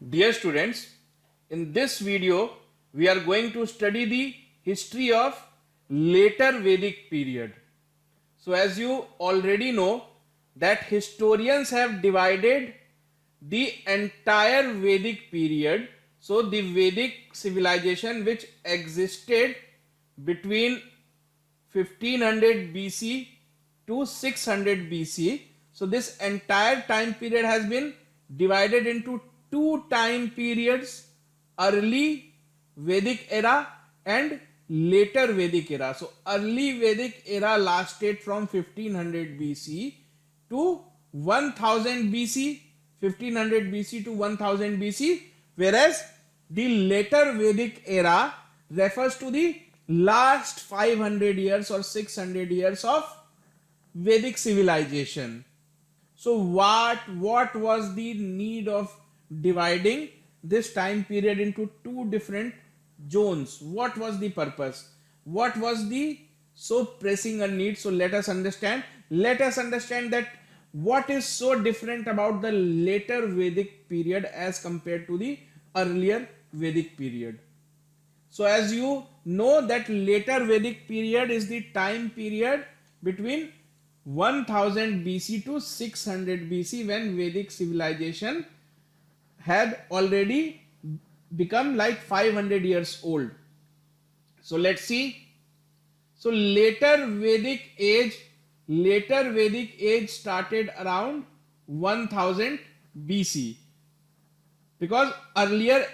Dear students, in this video we are going to study the history of later Vedic period. So as you already know that historians have divided the entire Vedic period, so the Vedic civilization which existed between 1500 BC to 600 BC. So this entire time period has been divided into two time periods: early Vedic era and later Vedic era. So early Vedic era lasted from 1500 BC to 1000 BC, 1500 BC to 1000 BC, whereas the later Vedic era refers to the last 500 years or 600 years of Vedic civilization. So what was the need of dividing this time period into two different zones? What was the purpose? What was the so pressing a need? So let us understand. Let us understand that what is so different about the later Vedic period as compared to the earlier Vedic period. So as you know that later Vedic period is the time period between 1000 BC to 600 BC, when Vedic civilization had already become like 500 years old. So let's see. So later Vedic age started around 1000 BC, because earlier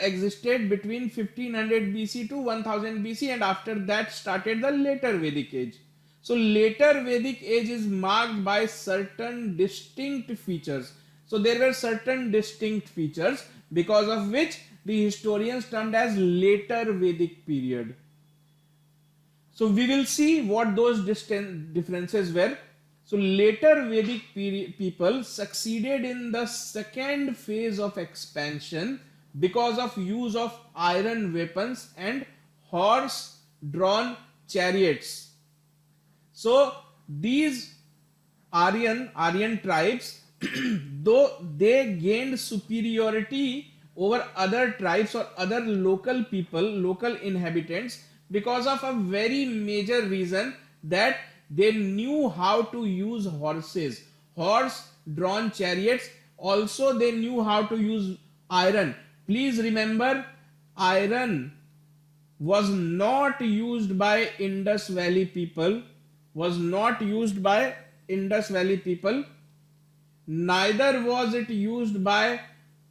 existed between 1500 BC to 1000 BC, and after that started the later Vedic age. So later Vedic age is marked by certain distinct features. So there were certain distinct features because of which the historians termed as later Vedic period. So we will see what those differences were. So later Vedic people succeeded in the second phase of expansion because of use of iron weapons and horse drawn chariots. So these Aryan tribes, though they gained superiority over other tribes or other local people, local inhabitants, because of a very major reason, that they knew how to use horses, horse drawn chariots. Also they knew how to use iron. Please remember, iron was not used by Indus Valley people, neither was it used by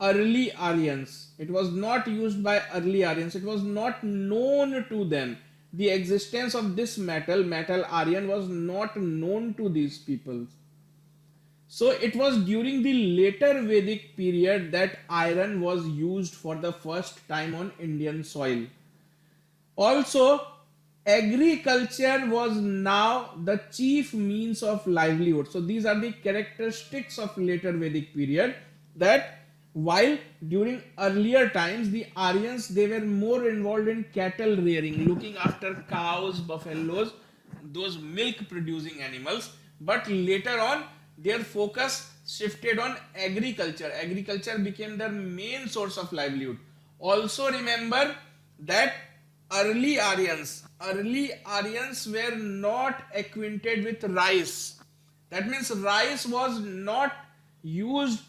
early Aryans. It was not used by early Aryans. It was not known to them. The existence of this metal Aryan, was not known to these people. So it was during the later Vedic period that iron was used for the first time on Indian soil. Also, agriculture was now the chief means of livelihood. So these are the characteristics of later Vedic period, that while during earlier times the Aryans, they were more involved in cattle rearing, looking after cows, buffaloes, those milk producing animals, but later on their focus shifted on agriculture. Agriculture became their main source of livelihood. Also remember that early Aryans were not acquainted with rice. That means rice was not used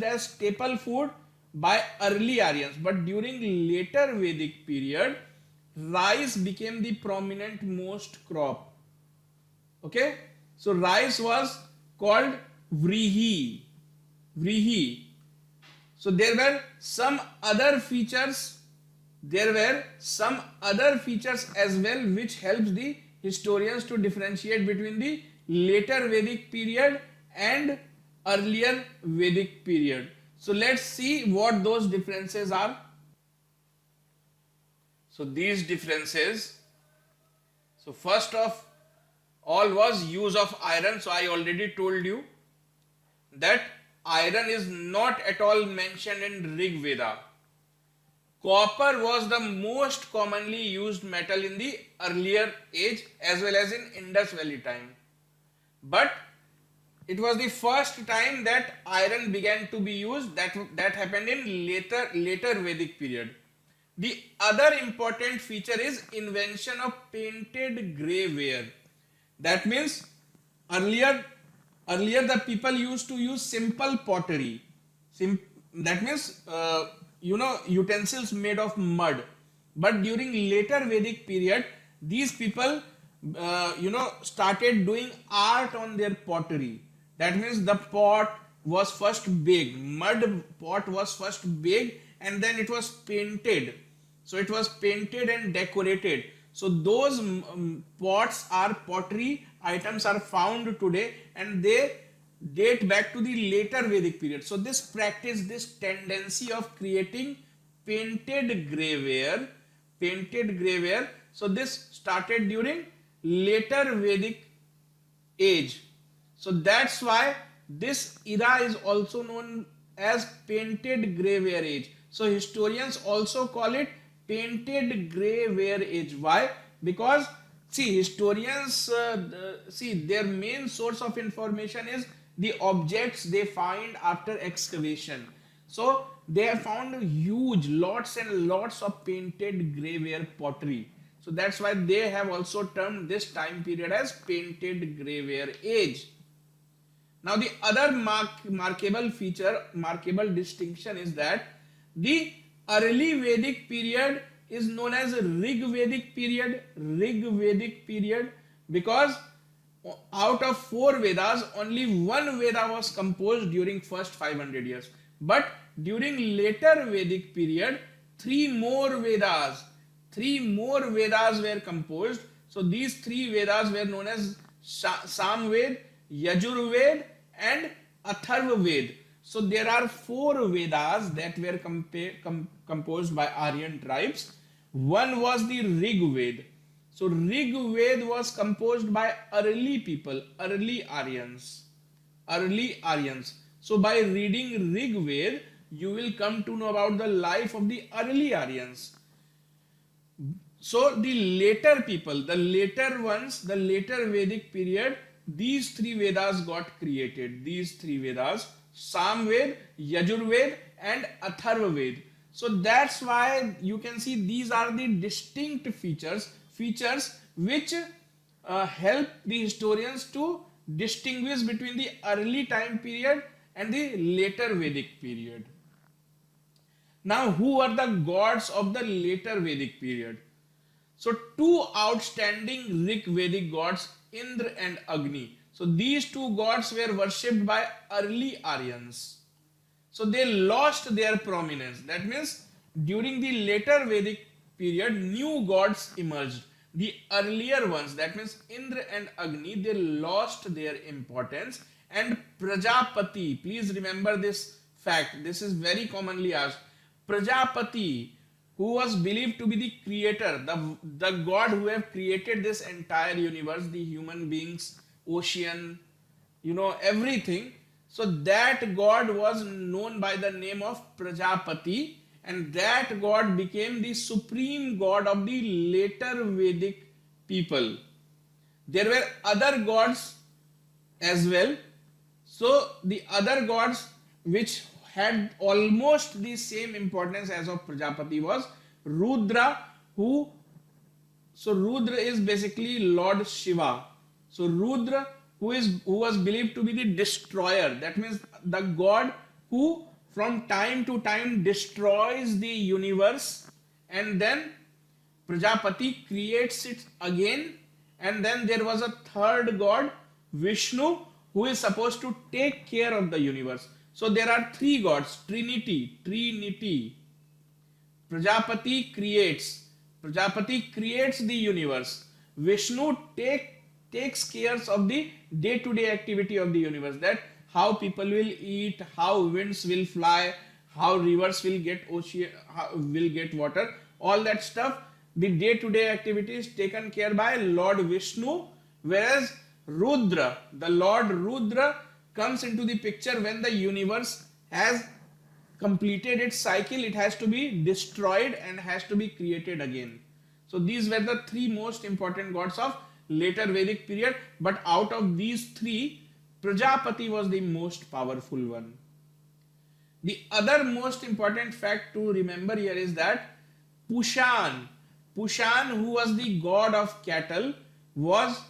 as staple food by early Aryans, but during later Vedic period, rice became the prominent most crop. Okay, so rice was called vrihi. So there were some other features as well, which helps the historians to differentiate between the later Vedic period and earlier Vedic period. So let's see what those differences are. So these differences, so first of all was use of iron. So I already told you that iron is not at all mentioned in Rig Veda. Copper was the most commonly used metal in the earlier age as well as in Indus Valley time. But it was the first time that iron began to be used. That happened in later Vedic period. The other important feature is invention of painted grey ware. That means earlier earlier the people used to use simple pottery. That means utensils made of mud. But during later Vedic period, these people started doing art on their pottery. That means the pot was first big, mud pot was first big, and then it was painted. So it was painted and decorated. So those pots are pottery items are found today, and they date back to the later Vedic period. So this practice, this tendency of creating painted grey ware, so this started during later Vedic age. So that's why this era is also known as painted grey ware age. So historians also call it painted grey ware age. Why? Because see, historians their main source of information is the objects they find after excavation. So they have found huge lots and lots of painted grey ware pottery. So that's why they have also termed this time period as painted grey ware age. Now the other markable distinction is that the early Vedic period is known as Rig Vedic period, because out of 4 Vedas, only 1 Veda was composed during first 500 years. But during later Vedic period, 3 more Vedas were composed. So these 3 Vedas were known as Samved, Yajurved and Atharvaved. So there are 4 Vedas that were composed by Aryan tribes. One was the Rig Ved. So Rig Ved was composed by early people, early Aryans. So by reading Rig Ved, you will come to know about the life of the early Aryans. So the later people, the later Vedic period, these 3 Vedas got created. These 3 Vedas, Samved, Yajurved and Atharvaved. So that's why you can see these are the distinct features which help the historians to distinguish between the early time period and the later Vedic period. Now, who are the gods of the later Vedic period? So 2 outstanding Rig Vedic gods, Indra and Agni. So these 2 gods were worshipped by early Aryans. So they lost their prominence. That means during the later Vedic period, new gods emerged. The earlier ones, that means Indra and Agni, they lost their importance. And Prajapati, please remember this fact. This is very commonly asked. Prajapati, who was believed to be the creator, the god who have created this entire universe, the human beings, ocean, everything. So that god was known by the name of Prajapati, and that god became the supreme god of the later Vedic people. There were other gods as well. So the other gods which had almost the same importance as of Prajapati was Rudra, so Rudra is basically Lord Shiva. So Rudra, who was believed to be the destroyer, that means the god who from time to time destroys the universe, and then Prajapati creates it again. And then there was a third god, Vishnu, who is supposed to take care of the universe. So there are 3 gods, Trinity. Prajapati creates the universe. Vishnu takes care of the day-to-day activity of the universe, that how people will eat, how winds will fly, how rivers will get water, all that stuff. The day-to-day activity is taken care by Lord Vishnu, whereas Rudra, the Lord Rudra, comes into the picture when the universe has completed its cycle. It has to be destroyed and has to be created again. So these were the 3 most important gods of later Vedic period. But out of these 3, Prajapati was the most powerful one. The other most important fact to remember here is that Pushan, who was the god of cattle, was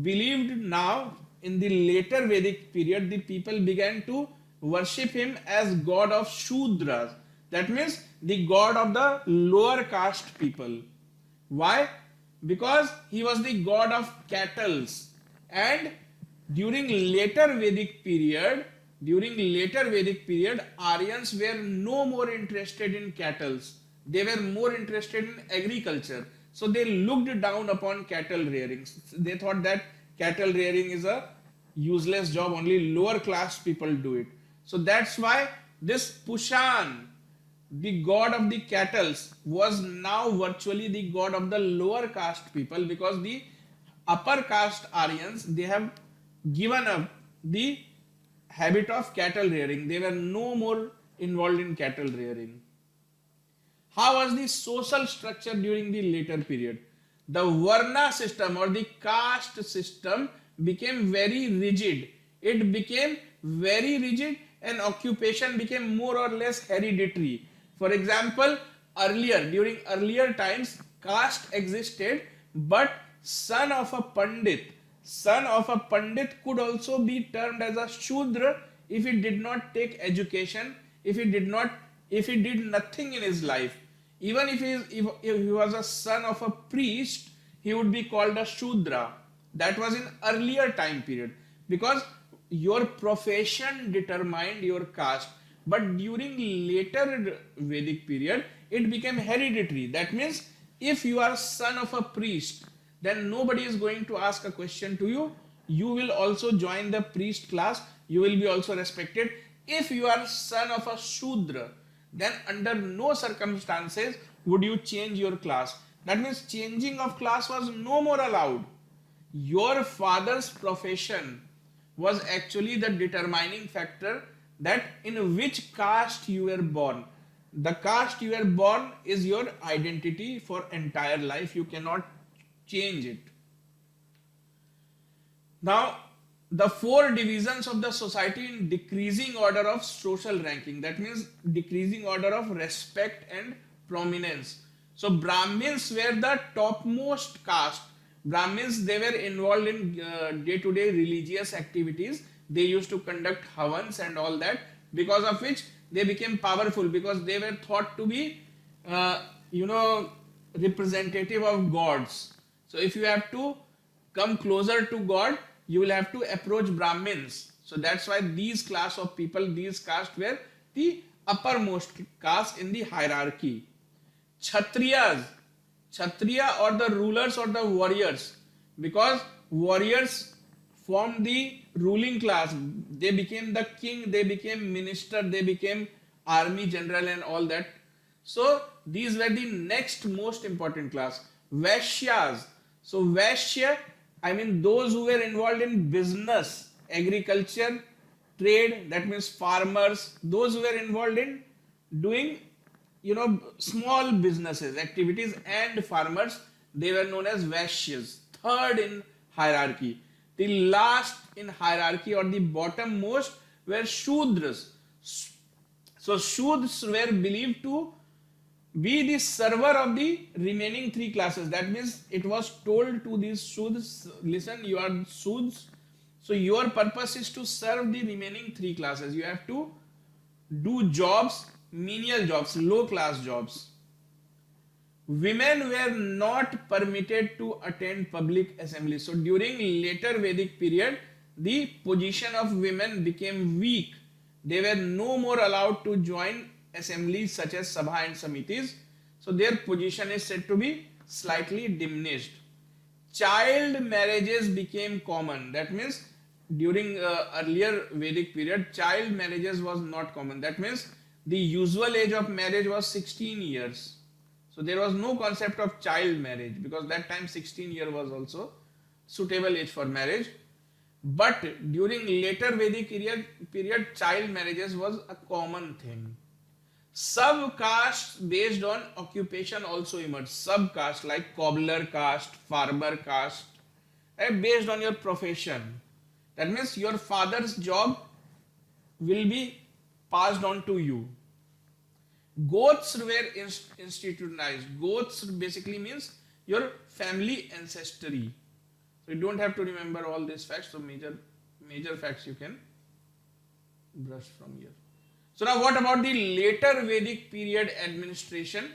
believed now in the later Vedic period. The people began to worship him as god of Shudras. That means the god of the lower caste people. Why? Because he was the god of cattle, and during later Vedic period, Aryans were no more interested in cattle. They were more interested in agriculture. So they looked down upon cattle rearing. They thought that cattle rearing is a useless job, only lower class people do it. So that's why this Pushan, the god of the cattle, was now virtually the god of the lower caste people, because the upper caste Aryans, they have given up the habit of cattle rearing. They were no more involved in cattle rearing. How was the social structure during the later period? The Varna system or the caste system became very rigid. It became very rigid, and occupation became more or less hereditary. For example, during earlier times, caste existed, but son of a pandit could also be termed as a Shudra if he did not take education, if he did nothing in his life. Even if he was a son of a priest, he would be called a Shudra. That was in earlier time period, because your profession determined your caste. But during later Vedic period, it became hereditary. That means if you are son of a priest, then nobody is going to ask a question to you. You will also join the priest class. You will be also respected. If you are son of a Shudra, then under no circumstances would you change your class. That means changing of class was no more allowed. Your father's profession was actually the determining factor that in which caste you were born. The caste you were born is your identity for entire life. You cannot change it. Now, the four divisions of the society in decreasing order of social ranking, that means decreasing order of respect and prominence. So Brahmins were the topmost caste. Brahmins, they were involved in day-to-day religious activities. They used to conduct havans and all that, because of which they became powerful, because they were thought to be representative of gods. So if you have to come closer to God, you will have to approach Brahmins. So that's why these class of people, these caste were the uppermost caste in the hierarchy. Kshatriya or the rulers or the warriors, because warriors formed the ruling class. They became the king, they became minister, they became army general and all that. So these were the next most important class. Vaishyas. So Vaishya, I mean those who were involved in business, agriculture, trade, that means farmers, those who were involved in doing small businesses, activities, and farmers, they were known as Vaishyas. Third in hierarchy. The last in hierarchy, or the bottom most, were Shudras. So Shudras were believed to be the server of the remaining three classes. That means it was told to these Shudras, listen, you are Shudras, so your purpose is to serve the remaining three classes. You have to do jobs, menial jobs, low class jobs. Women were not permitted to attend public assemblies. So during later Vedic period, the position of women became weak. They were no more allowed to join assemblies such as Sabha and Samitis. So their position is said to be slightly diminished. Child marriages became common. That means during earlier Vedic period, child marriages was not common. That means the usual age of marriage was 16 years. So there was no concept of child marriage, because that time 16 years was also suitable age for marriage. But during later Vedic period, child marriages was a common thing. Sub-caste based on occupation also emerged. Sub-caste like cobbler caste, farmer caste, based on your profession. That means your father's job will be passed on to you. Goths were institutionalized. Goths basically means your family ancestry. So you don't have to remember all these facts. So major facts you can brush from here. So now what about the later Vedic period administration?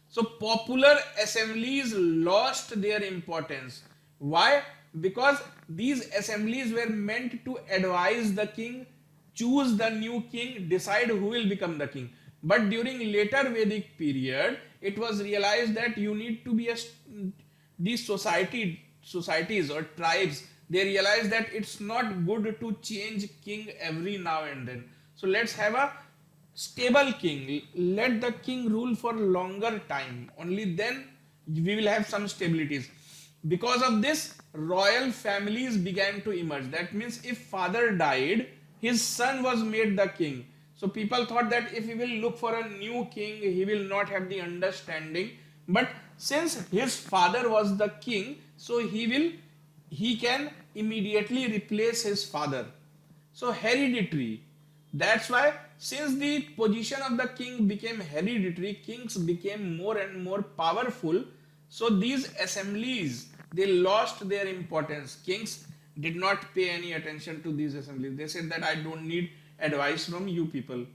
So popular assemblies lost their importance. Why? Because these assemblies were meant to advise the king, choose the new king, decide who will become the king. But during later Vedic period, it was realized that you need to be these societies or tribes, they realized that it's not good to change king every now and then. So let's have a stable king. Let the king rule for longer time. Only then we will have some stabilities. Because of this, royal families began to emerge. That means if father died, his son was made the king. So people thought that if he will look for a new king, he will not have the understanding. But since his father was the king, so he can immediately replace his father. So hereditary. That's why since the position of the king became hereditary, kings became more and more powerful. So these assemblies, they lost their importance. Kings did not pay any attention to these assemblies. They said that I don't need advice from you people.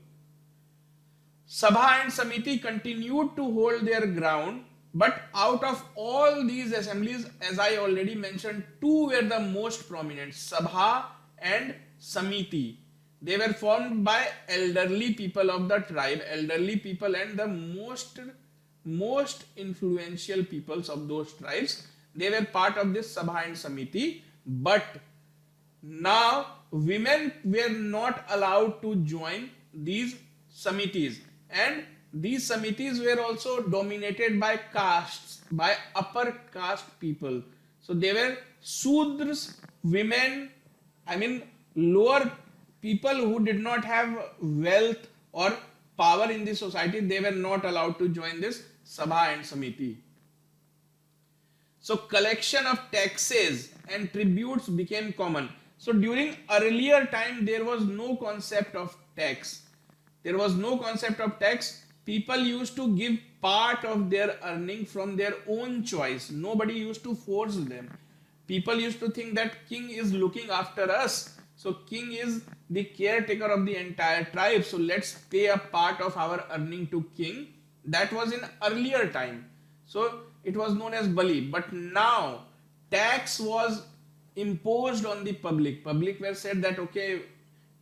Sabha and Samiti continued to hold their ground, but out of all these assemblies, as I already mentioned, two were the most prominent, Sabha and Samiti. They were formed by elderly people of the tribe, elderly people and the most influential peoples of those tribes. They were part of this Sabha and Samiti, but now women were not allowed to join these Samitis, and these Samitis were also dominated by castes, by upper caste people. So they were Sudras, women, lower people who did not have wealth or power in the society. They were not allowed to join this Sabha and Samiti. So collection of taxes and tributes became common. So during earlier time, there was no concept of tax. There was no concept of tax. People used to give part of their earning from their own choice. Nobody used to force them. People used to think that king is looking after us. So king is the caretaker of the entire tribe. So let's pay a part of our earning to king. That was in earlier time. So it was known as Bali. But now tax was imposed on the public. Public were said that okay,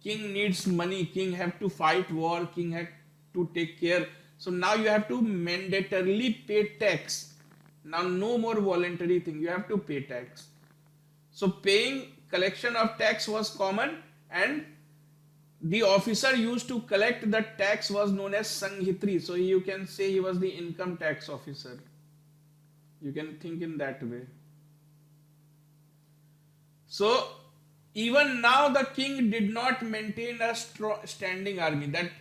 king needs money, king have to fight war, king had to take care. So now you have to mandatorily pay tax. Now no more voluntary thing, you have to pay tax. So paying collection of tax was common, and the officer used to collect the tax was known as Sanghitri. So you can say he was the income tax officer. You can think in that way. So even now the king did not maintain a standing army. That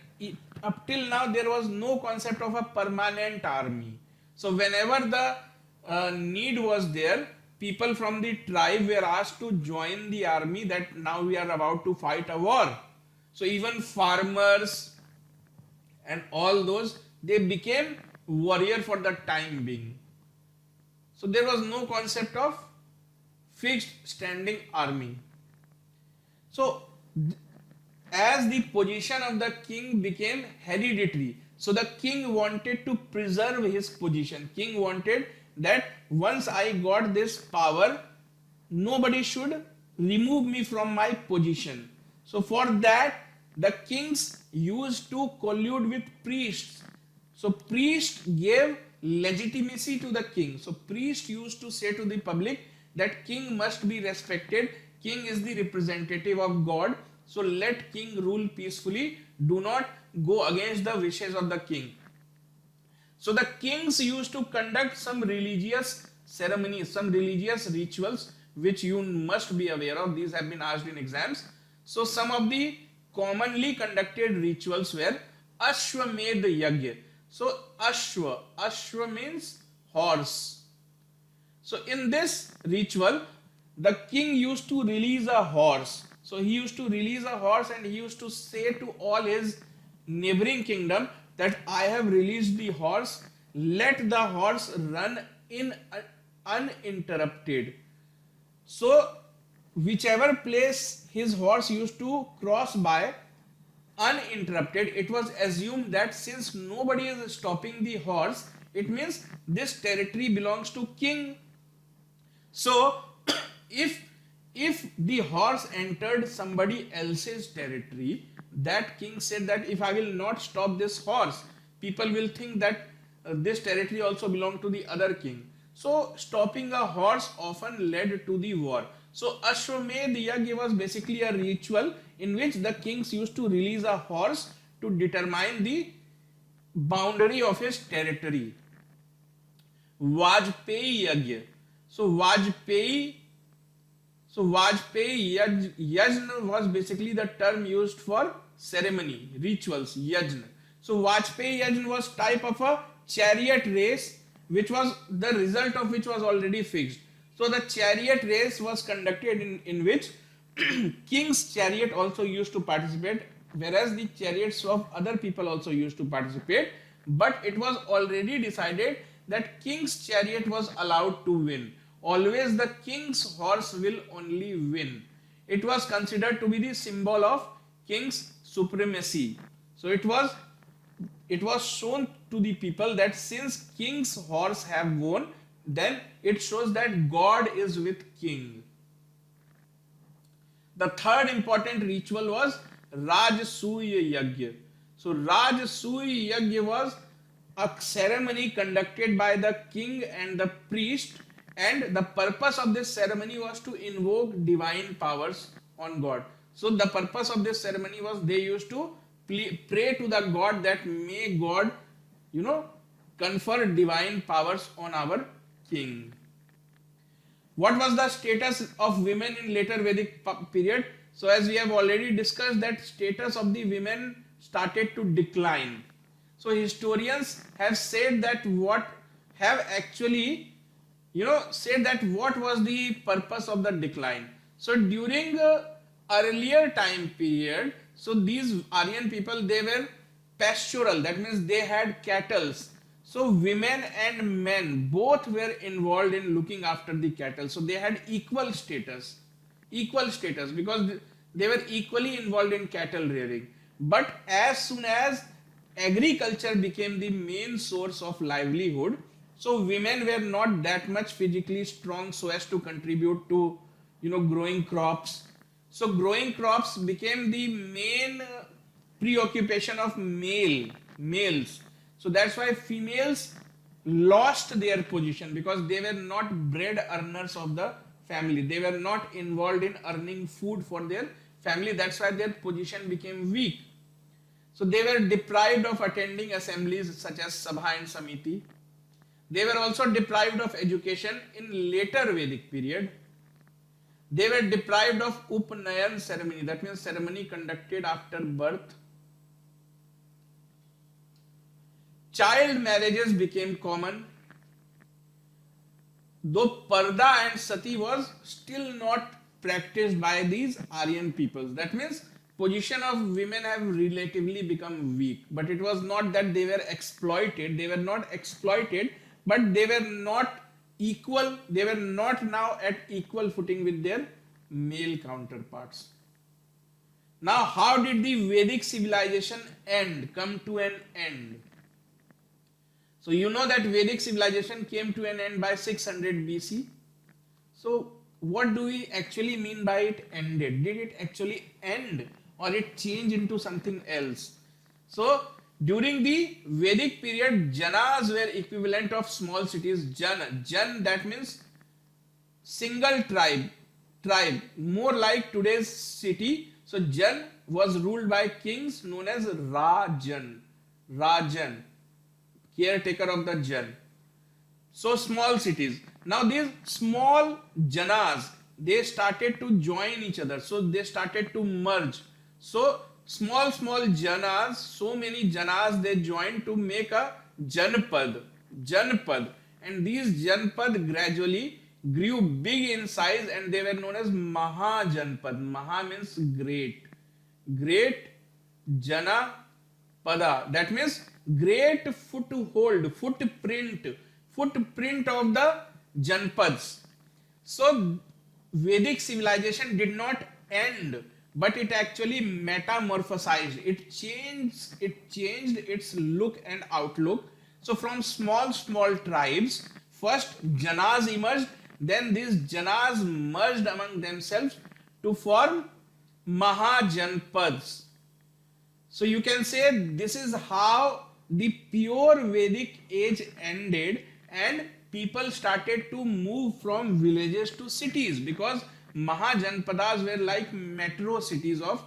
up till now there was no concept of a permanent army. So whenever the need was there, people from the tribe were asked to join the army, that now we are about to fight a war. So even farmers and all those, they became warrior for the time being. So there was no concept of fixed standing army. So as the position of the king became hereditary, so the king wanted to preserve his position. King wanted that once I got this power, nobody should remove me from my position. So for that, the kings used to collude with priests. So priests gave legitimacy to the king. So priests used to say to the public that king must be respected. King is the representative of God. So let king rule peacefully. Do not go against the wishes of the king. So the kings used to conduct some religious ceremonies, some religious rituals, which you must be aware of. These have been asked in exams. So some of the commonly conducted rituals were Ashwamedh Yagya. So Ashwa means horse. So in this ritual, the king used to release a horse. So he used to release a horse and he used to say to all his neighboring kingdom that I have released the horse, let the horse run in uninterrupted. So whichever place his horse used to cross by uninterrupted, it was assumed that since nobody is stopping the horse, it means this territory belongs to king. So if the horse entered somebody else's territory, that king said that if I will not stop this horse, people will think that this territory also belonged to the other king. So stopping a horse often led to the war. So Ashwamedh Yagya was basically a ritual in which the kings used to release a horse to determine the boundary of his territory. Vajpayee Yagya. So Vajpayee Yajna was basically the term used for ceremony, rituals, Yajna. So Vajpayee Yajna was type of a chariot race which was the result of which was already fixed. So the chariot race was conducted in which king's chariot also used to participate, whereas the chariots of other people also used to participate, but it was already decided that king's chariot was allowed to win. Always the king's horse will only win. It was considered to be the symbol of king's supremacy. So it was shown to the people that since king's horse have won, then it shows that God is with king. The third important ritual was Rajasuya Yagya. So Rajasuya Yagya was a ceremony conducted by the king and the priest, and the purpose of this ceremony was to invoke divine powers on God. So the purpose of this ceremony was they used to pray to the God that may God, confer divine powers on our king. What was the status of women in later Vedic period? So as we have already discussed, that status of the women started to decline. So historians have said that what was the purpose of the decline. So during earlier time period, so these Aryan people, they were pastoral, that means they had cattle. So women and men both were involved in looking after the cattle. So they had equal status because they were equally involved in cattle rearing. But as soon as agriculture became the main source of livelihood, so women were not that much physically strong so as to contribute to growing crops. So growing crops became the main preoccupation of males. So that's why females lost their position, because they were not bread earners of the family. They were not involved in earning food for their family. That's why their position became weak. So they were deprived of attending assemblies such as Sabha and Samiti. They were also deprived of education in later Vedic period. They were deprived of Upnayan ceremony, that means ceremony conducted after birth. Child marriages became common, though Parda and Sati was still not practiced by these Aryan peoples. That means position of women have relatively become weak, but it was not that they were exploited. They were not exploited, but they were not equal. They were not now at equal footing with their male counterparts. Now, how did the Vedic civilization come to an end? So you know that Vedic civilization came to an end by 600 BC. So what do we actually mean by it ended? Did it actually end or it changed into something else? So during the Vedic period, janas were equivalent of small cities. Jan, that means single tribe, more like today's city. So Jan was ruled by kings known as Rajan, caretaker of the Jan. So small cities. Now these small janas, they started to join each other. So they started to merge. So small janas, so many janas, they joined to make a janpad. And these janpad gradually grew big in size and they were known as Mahajanpad. Maha means great. Great Jana Pada. That means great foothold, footprint of the Janpads. So Vedic civilization did not end, but it actually metamorphosized. It changed its look and outlook. So from small tribes, first Janas emerged, then these Janas merged among themselves to form Mahajanpads. So you can say this is how the pure Vedic age ended and people started to move from villages to cities, because Mahajanpadas were like metro cities of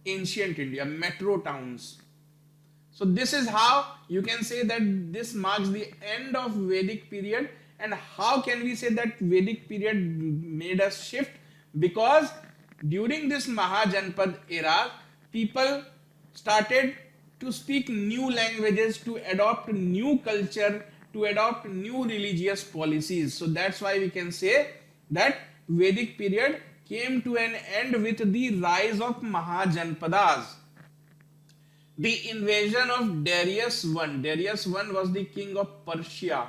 ancient India, metro towns. So this is how you can say that this marks the end of Vedic period. And how can we say that Vedic period made us shift? Because during this Mahajanpad era, people started to speak new languages, to adopt new culture, to adopt new religious policies. So that's why we can say that Vedic period came to an end with the rise of Mahajanpadas. The invasion of Darius I. Darius I was the king of Persia.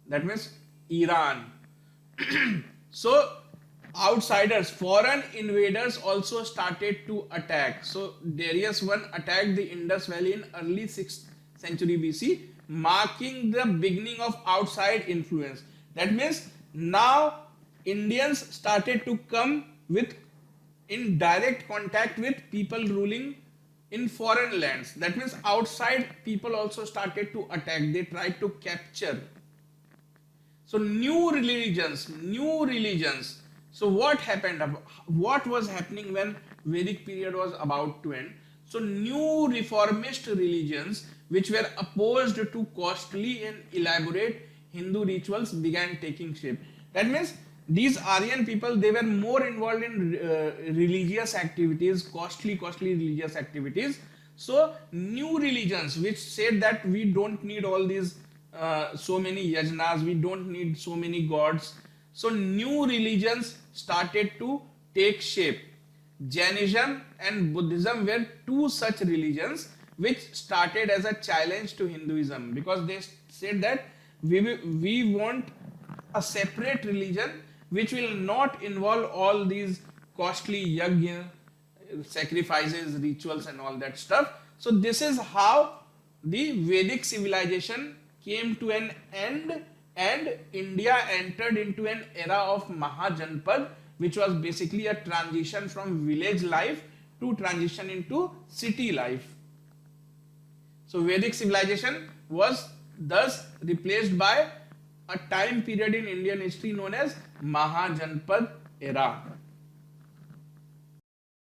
That means Iran. So outsiders, foreign invaders also started to attack. So Darius I attacked the Indus Valley in early 6th century BC, marking the beginning of outside influence. That means now Indians started to come in direct contact with people ruling in foreign lands. That means outside people also started to attack. They tried to capture. So new religions. So what happened? What was happening when Vedic period was about to end? So new reformist religions which were opposed to costly and elaborate Hindu rituals began taking shape. That means these Aryan people, they were more involved in religious activities, costly religious activities. So new religions which said that we don't need all these so many yajnas, we don't need so many gods. So new religions started to take shape. Jainism and Buddhism were two such religions which started as a challenge to Hinduism, because they said that we want a separate religion which will not involve all these costly yajna, sacrifices, rituals and all that stuff. So this is how the Vedic civilization came to an end and India entered into an era of Mahajanpad, which was basically a transition from village life to transition into city life. So Vedic civilization was thus replaced by a time period in Indian history known as Mahajanpad era.